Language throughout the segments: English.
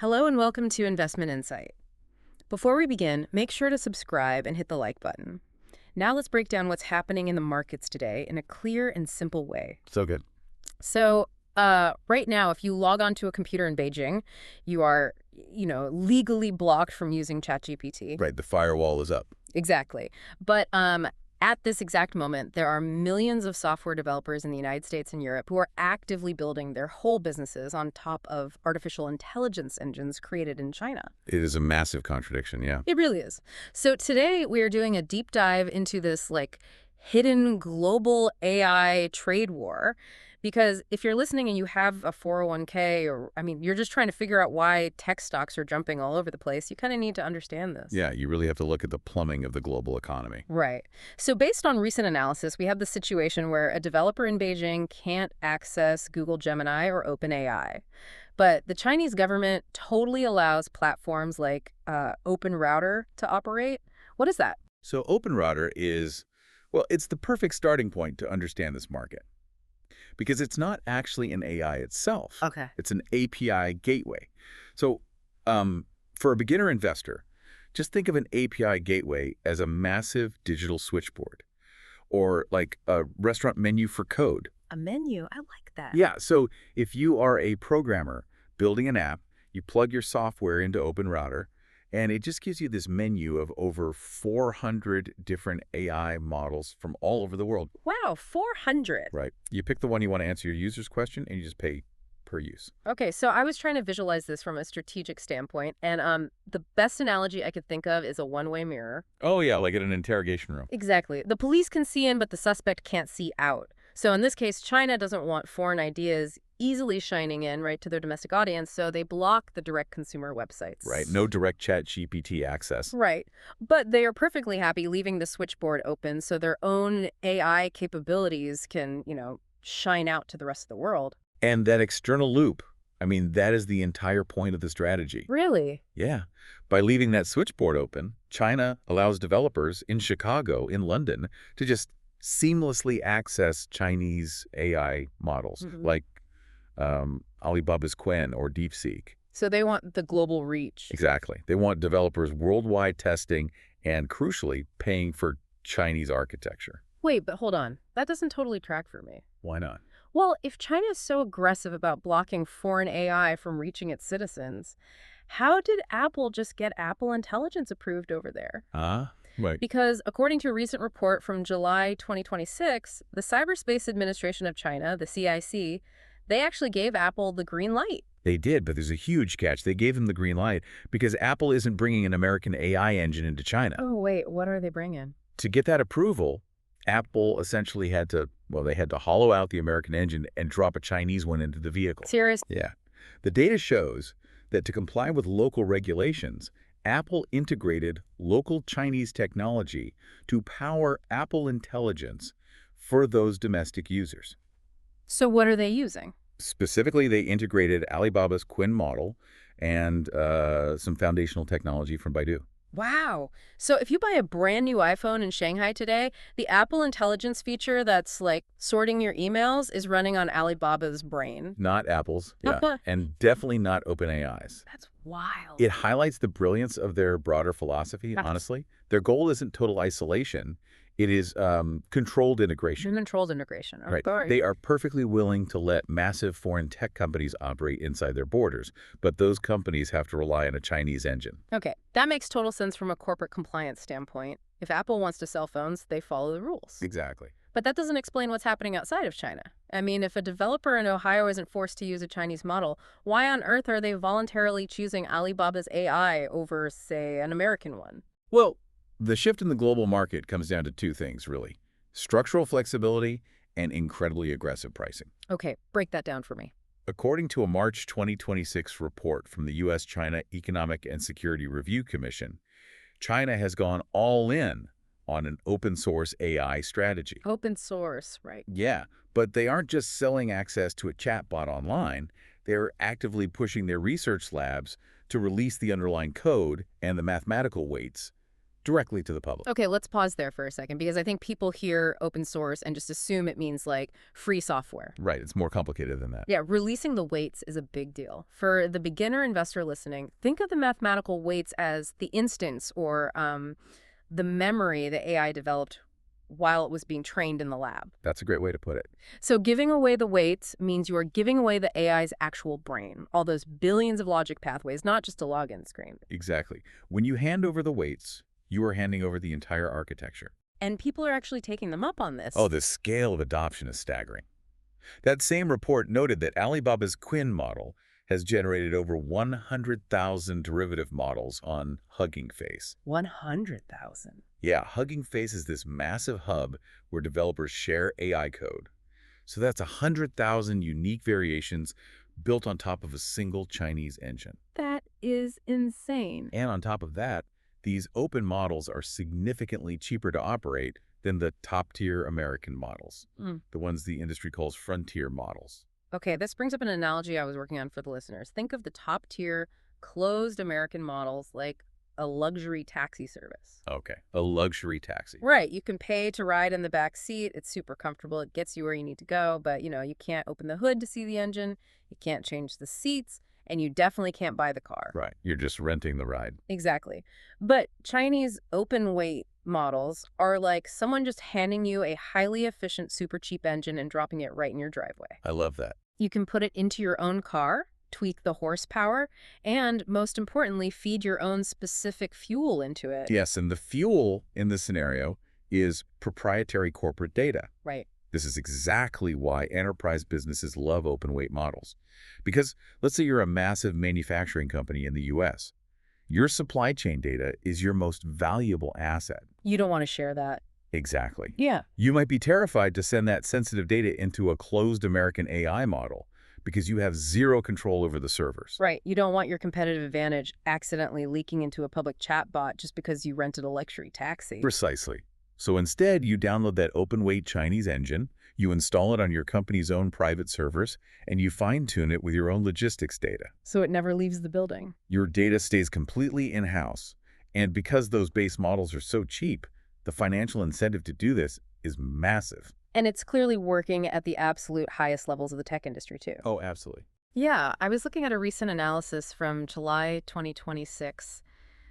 Hello and welcome to Investment Insight. Before we begin, make sure to subscribe and hit the like button. Now let's break down what's happening in the markets today in a clear and simple way. So good. So, right now, if you log onto a computer in Beijing, you are, legally blocked from using ChatGPT. Right, the firewall is up. Exactly. But at this exact moment, there are millions of software developers in the United States and Europe who are actively building their whole businesses on top of artificial intelligence engines created in China. It is a massive contradiction, yeah. It really is. So today we are doing a deep dive into this hidden global AI trade war. Because if you're listening and you have a 401k you're just trying to figure out why tech stocks are jumping all over the place, you kind of need to understand this. Yeah, you really have to look at the plumbing of the global economy. Right. So based on recent analysis, we have the situation where a developer in Beijing can't access Google Gemini or OpenAI. But the Chinese government totally allows platforms like OpenRouter to operate. What is that? So OpenRouter is, well, it's the perfect starting point to understand this market. Because it's not actually an AI itself. Okay. It's an API gateway. So for a beginner investor, just think of an API gateway as a massive digital switchboard or like a restaurant menu for code. A menu? I like that. Yeah, so if you are a programmer building an app, you plug your software into OpenRouter, and it just gives you this menu of over 400 different AI models from all over the world. Wow, 400. Right. You pick the one you want to answer your user's question, and you just pay per use. Okay, so I was trying to visualize this from a strategic standpoint, and the best analogy I could think of is a one-way mirror. Oh, yeah, like in an interrogation room. Exactly. The police can see in, but the suspect can't see out. So in this case, China doesn't want foreign ideas easily shining in, right, to their domestic audience, so they block the direct consumer websites. Right, no direct chat GPT access. Right. But they are perfectly happy leaving the switchboard open so their own AI capabilities can, shine out to the rest of the world. And that external loop, that is the entire point of the strategy. Really? Yeah. By leaving that switchboard open, China allows developers in Chicago, in London, to just seamlessly access Chinese AI models, like Alibaba's Qwen or DeepSeek. So they want the global reach. Exactly. They want developers worldwide testing and, crucially, paying for Chinese architecture. Wait, but hold on. That doesn't totally track for me. Why not? Well, if China is so aggressive about blocking foreign AI from reaching its citizens, how did Apple just get Apple Intelligence approved over there? Right. Because according to a recent report from July 2026, the Cyberspace Administration of China, the CIC, they actually gave Apple the green light. They did, but there's a huge catch. They gave them the green light because Apple isn't bringing an American AI engine into China. Oh, wait, what are they bringing? To get that approval, Apple essentially had to hollow out the American engine and drop a Chinese one into the vehicle. Serious? Yeah. The data shows that to comply with local regulations, Apple integrated local Chinese technology to power Apple Intelligence for those domestic users. So what are they using? Specifically, they integrated Alibaba's Qwen model and some foundational technology from Baidu. Wow. So if you buy a brand new iPhone in Shanghai today, the Apple Intelligence feature that's like sorting your emails is running on Alibaba's brain. Not Apple's, yeah, and definitely not OpenAI's. That's wild. It highlights the brilliance of their broader philosophy, honestly. Their goal isn't total isolation. It is controlled integration. Controlled integration. Oh, Right. sorry. They are perfectly willing to let massive foreign tech companies operate inside their borders, but those companies have to rely on a Chinese engine. Okay, that makes total sense from a corporate compliance standpoint. If Apple wants to sell phones, they follow the rules. Exactly. But that doesn't explain what's happening outside of China. If a developer in Ohio isn't forced to use a Chinese model, why on earth are they voluntarily choosing Alibaba's AI over, say, an American one? Well, the shift in the global market comes down to two things, really. Structural flexibility and incredibly aggressive pricing. Okay, break that down for me. According to a March 2026 report from the U.S.-China Economic and Security Review Commission, China has gone all in on an open-source AI strategy. Open source, right. Yeah, but they aren't just selling access to a chatbot online. They're actively pushing their research labs to release the underlying code and the mathematical weights directly to the public. Okay, let's pause there for a second, because I think people hear open source and just assume it means like free software. Right, it's more complicated than that. Yeah, releasing the weights is a big deal. For the beginner investor listening, think of the mathematical weights as the instance or the memory the AI developed while it was being trained in the lab. That's a great way to put it. So giving away the weights means you are giving away the AI's actual brain, all those billions of logic pathways, not just a login screen. Exactly. When you hand over the weights, you are handing over the entire architecture. And people are actually taking them up on this. Oh, the scale of adoption is staggering. That same report noted that Alibaba's Qwen model has generated over 100,000 derivative models on Hugging Face. 100,000. Yeah, Hugging Face is this massive hub where developers share AI code. So that's 100,000 unique variations built on top of a single Chinese engine. That is insane. And on top of that, these open models are significantly cheaper to operate than the top-tier American models, the ones the industry calls frontier models. Okay, this brings up an analogy I was working on for the listeners. Think of the top-tier closed American models like a luxury taxi service. Okay, a luxury taxi. Right, you can pay to ride in the back seat. It's super comfortable. It gets you where you need to go, but you can't open the hood to see the engine. You can't change the seats, and you definitely can't buy the car. Right, you're just renting the ride. Exactly. But Chinese open weight models are like someone just handing you a highly efficient, super cheap engine and dropping it right in your driveway. I love that. You can put it into your own car, tweak the horsepower, and most importantly, feed your own specific fuel into it. Yes, and the fuel in this scenario is proprietary corporate data. Right. This is exactly why enterprise businesses love open weight models. Because let's say you're a massive manufacturing company in the US. Your supply chain data is your most valuable asset. You don't want to share that. Exactly. Yeah. You might be terrified to send that sensitive data into a closed American AI model because you have zero control over the servers. Right. You don't want your competitive advantage accidentally leaking into a public chatbot just because you rented a luxury taxi. Precisely. So instead, you download that open-weight Chinese engine, you install it on your company's own private servers, and you fine-tune it with your own logistics data. So it never leaves the building. Your data stays completely in-house. And because those base models are so cheap, the financial incentive to do this is massive. And it's clearly working at the absolute highest levels of the tech industry, too. Oh, absolutely. Yeah, I was looking at a recent analysis from July 2026.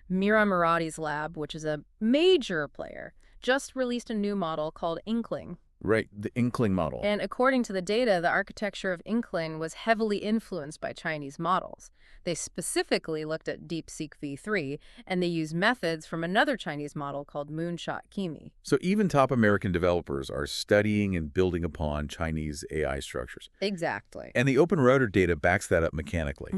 Mira Murati's lab, which is a major player, just released a new model called Inkling. Right, the Inkling model. And according to the data, the architecture of Inkling was heavily influenced by Chinese models. They specifically looked at DeepSeek v3, and they used methods from another Chinese model called Moonshot Kimi. So even top American developers are studying and building upon Chinese AI structures. Exactly. And the OpenRouter data backs that up mechanically.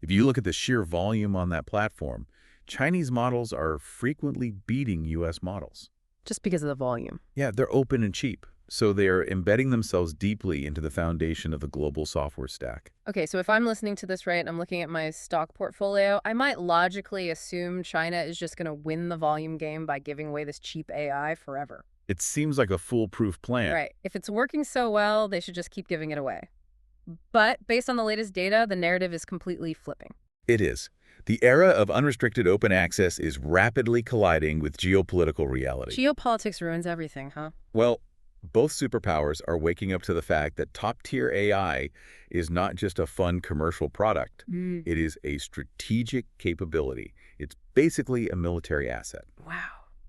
If you look at the sheer volume on that platform, Chinese models are frequently beating US models. Just because of the volume. Yeah, they're open and cheap. So they are embedding themselves deeply into the foundation of the global software stack. Okay, so if I'm listening to this right and I'm looking at my stock portfolio, I might logically assume China is just going to win the volume game by giving away this cheap AI forever. It seems like a foolproof plan. Right. If it's working so well, they should just keep giving it away. But based on the latest data, the narrative is completely flipping. It is. The era of unrestricted open access is rapidly colliding with geopolitical reality. Geopolitics ruins everything, huh? Well, both superpowers are waking up to the fact that top-tier AI is not just a fun commercial product. It is a strategic capability. It's basically a military asset. Wow.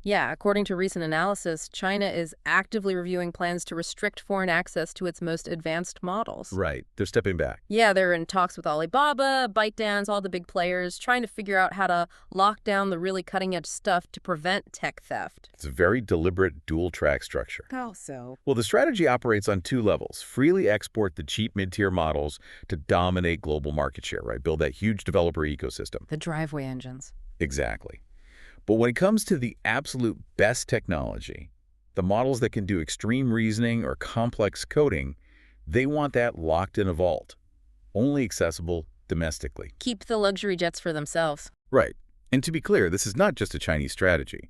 Yeah, according to recent analysis, China is actively reviewing plans to restrict foreign access to its most advanced models. Right. They're stepping back. Yeah, they're in talks with Alibaba, ByteDance, all the big players, trying to figure out how to lock down the really cutting-edge stuff to prevent tech theft. It's a very deliberate dual-track structure. How so? Well, the strategy operates on two levels. Freely export the cheap mid-tier models to dominate global market share, right? Build that huge developer ecosystem. The driveway engines. Exactly. But when it comes to the absolute best technology, the models that can do extreme reasoning or complex coding, they want that locked in a vault, only accessible domestically. Keep the luxury jets for themselves. Right. And to be clear, this is not just a Chinese strategy.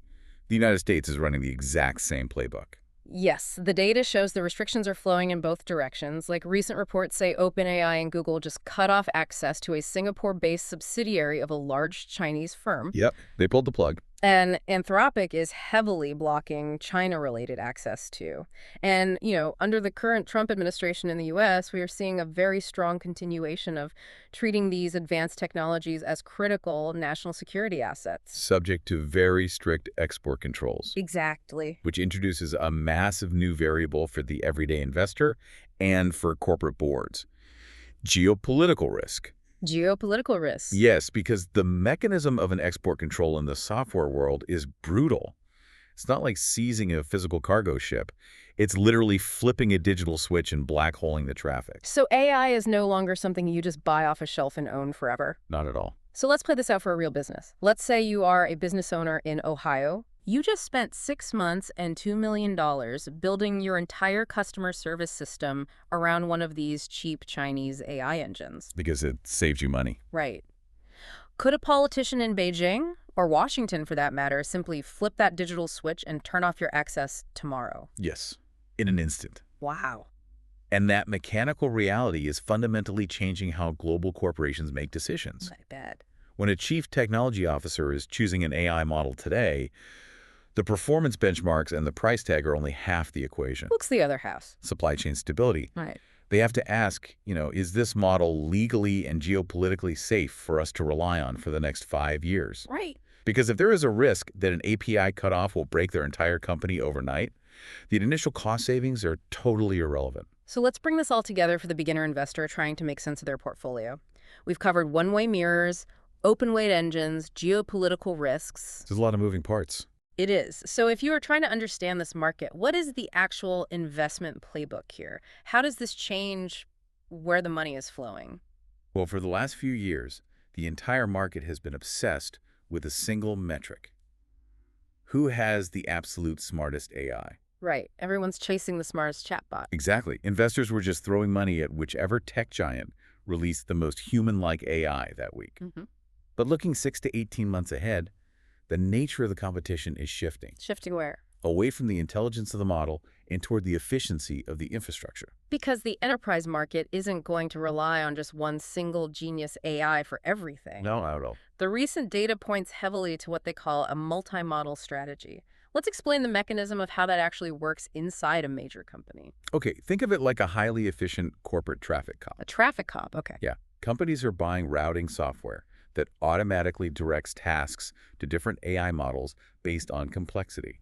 The United States is running the exact same playbook. Yes, the data shows the restrictions are flowing in both directions. Like recent reports say OpenAI and Google just cut off access to a Singapore-based subsidiary of a large Chinese firm. Yep, they pulled the plug. And Anthropic is heavily blocking China-related access to. And, under the current Trump administration in the U.S., we are seeing a very strong continuation of treating these advanced technologies as critical national security assets. Subject to very strict export controls. Exactly. Which introduces a massive new variable for the everyday investor and for corporate boards. Geopolitical risk. Geopolitical risk. Yes, because the mechanism of an export control in the software world is brutal. It's not like seizing a physical cargo ship. It's literally flipping a digital switch and black holing the traffic. So AI is no longer something you just buy off a shelf and own forever. Not at all. So let's play this out for a real business. Let's say you are a business owner in Ohio. You just spent 6 months and $2 million building your entire customer service system around one of these cheap Chinese AI engines. Because it saves you money. Right. Could a politician in Beijing, or Washington for that matter, simply flip that digital switch and turn off your access tomorrow? Yes, in an instant. Wow. And that mechanical reality is fundamentally changing how global corporations make decisions. I bet. When a chief technology officer is choosing an AI model today, the performance benchmarks and the price tag are only half the equation. What's the other half? Supply chain stability. Right. They have to ask, is this model legally and geopolitically safe for us to rely on for the next 5 years? Right. Because if there is a risk that an API cutoff will break their entire company overnight, the initial cost savings are totally irrelevant. So let's bring this all together for the beginner investor trying to make sense of their portfolio. We've covered one-way mirrors, open-weight engines, geopolitical risks. There's a lot of moving parts. It is. So if you are trying to understand this market, what is the actual investment playbook here? How does this change where the money is flowing? Well, for the last few years, the entire market has been obsessed with a single metric. Who has the absolute smartest AI? Right. Everyone's chasing the smartest chatbot. Exactly. Investors were just throwing money at whichever tech giant released the most human-like AI that week. But looking 6 to 18 months ahead, the nature of the competition is shifting. Shifting where? Away from the intelligence of the model and toward the efficiency of the infrastructure. Because the enterprise market isn't going to rely on just one single genius AI for everything. No, not at all. The recent data points heavily to what they call a multi-model strategy. Let's explain the mechanism of how that actually works inside a major company. Okay, think of it like a highly efficient corporate traffic cop. A traffic cop, okay. Yeah, companies are buying routing software that automatically directs tasks to different AI models based on complexity.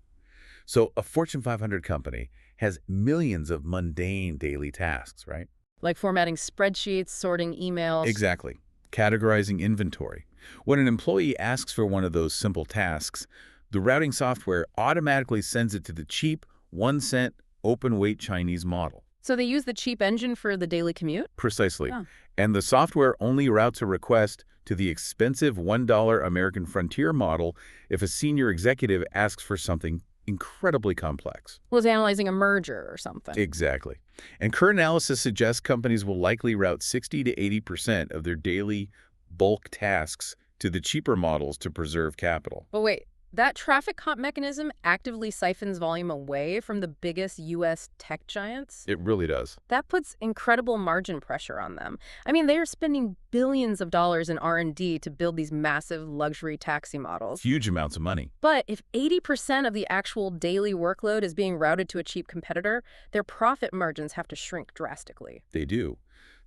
So a Fortune 500 company has millions of mundane daily tasks, right? Like formatting spreadsheets, sorting emails. Exactly. Categorizing inventory. When an employee asks for one of those simple tasks, the routing software automatically sends it to the cheap, 1-cent, open-weight Chinese model. So they use the cheap engine for the daily commute? Precisely. Oh. And the software only routes a request to the expensive $1 American Frontier model if a senior executive asks for something incredibly complex. Was analyzing a merger or something. Exactly. And current analysis suggests companies will likely route 60 to 80% of their daily bulk tasks to the cheaper models to preserve capital. But wait, that traffic cop mechanism actively siphons volume away from the biggest U.S. tech giants? It really does. That puts incredible margin pressure on them. I mean, they are spending billions of dollars in R&D to build these massive luxury taxi models. Huge amounts of money. But if 80% of the actual daily workload is being routed to a cheap competitor, their profit margins have to shrink drastically. They do.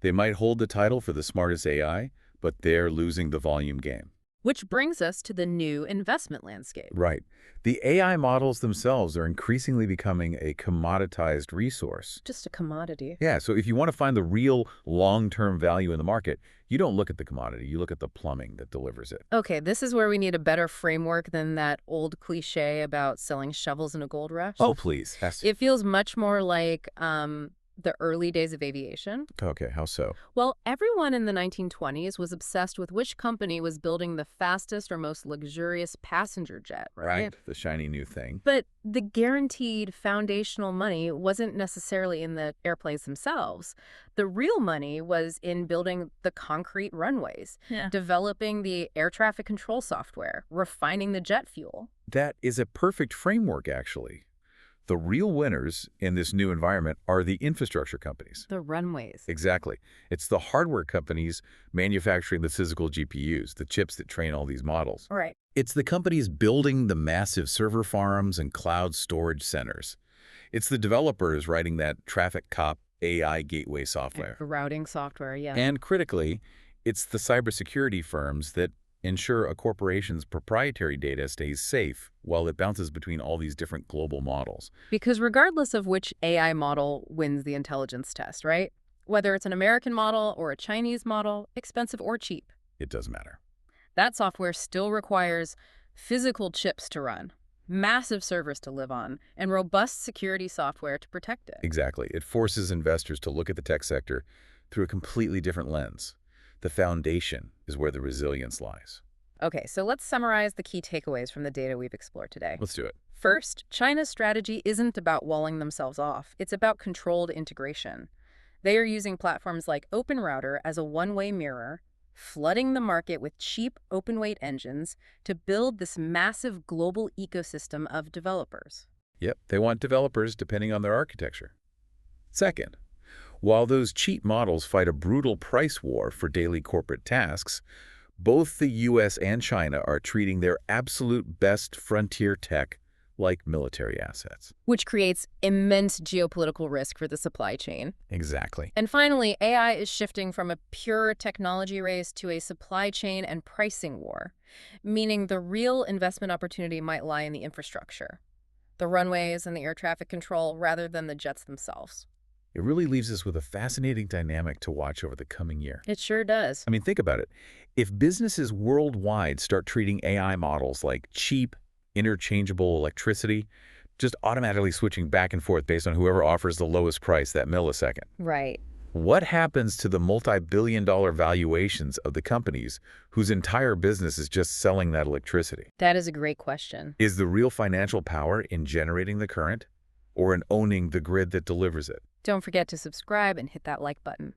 They might hold the title for the smartest AI, but they're losing the volume game. Which brings us to the new investment landscape. Right. The AI models themselves are increasingly becoming a commoditized resource. Just a commodity. Yeah, so if you want to find the real long-term value in the market, you don't look at the commodity, you look at the plumbing that delivers it. Okay, this is where we need a better framework than that old cliche about selling shovels in a gold rush. Oh, please. It feels much more like the early days of aviation. Okay, how so? Well, everyone in the 1920s was obsessed with which company was building the fastest or most luxurious passenger jet, right? The shiny new thing. But the guaranteed foundational money wasn't necessarily in the airplanes themselves. The real money was in building the concrete runways, developing the air traffic control software, refining the jet fuel. That is a perfect framework, actually. The real winners in this new environment are the infrastructure companies. The runways. Exactly. It's the hardware companies manufacturing the physical GPUs, the chips that train all these models. Right. It's the companies building the massive server farms and cloud storage centers. It's the developers writing that traffic cop AI gateway software. Routing software, yeah. And critically, it's the cybersecurity firms that ensure a corporation's proprietary data stays safe while it bounces between all these different global models. Because regardless of which AI model wins the intelligence test, right? Whether it's an American model or a Chinese model, expensive or cheap, It does matter. that software still requires physical chips to run, massive servers to live on, and robust security software to protect it. Exactly. It forces investors to look at the tech sector through a completely different lens. The foundation is where the resilience lies. Okay, so let's summarize the key takeaways from the data we've explored today. Let's do it. First, China's strategy isn't about walling themselves off. It's about controlled integration. They are using platforms like OpenRouter as a one-way mirror, flooding the market with cheap open-weight engines to build this massive global ecosystem of developers. Yep, they want developers depending on their architecture. Second, while those cheap models fight a brutal price war for daily corporate tasks, both the US and China are treating their absolute best frontier tech like military assets. Which creates immense geopolitical risk for the supply chain. Exactly. And finally, AI is shifting from a pure technology race to a supply chain and pricing war, meaning the real investment opportunity might lie in the infrastructure, the runways and the air traffic control, rather than the jets themselves. It really leaves us with a fascinating dynamic to watch over the coming year. It sure does. I mean, think about it. If businesses worldwide start treating AI models like cheap, interchangeable electricity, just automatically switching back and forth based on whoever offers the lowest price that millisecond, Right. what happens to the multi-billion-dollar valuations of the companies whose entire business is just selling that electricity? That is a great question. Is the real financial power in generating the current or in owning the grid that delivers it? Don't forget to subscribe and hit that like button.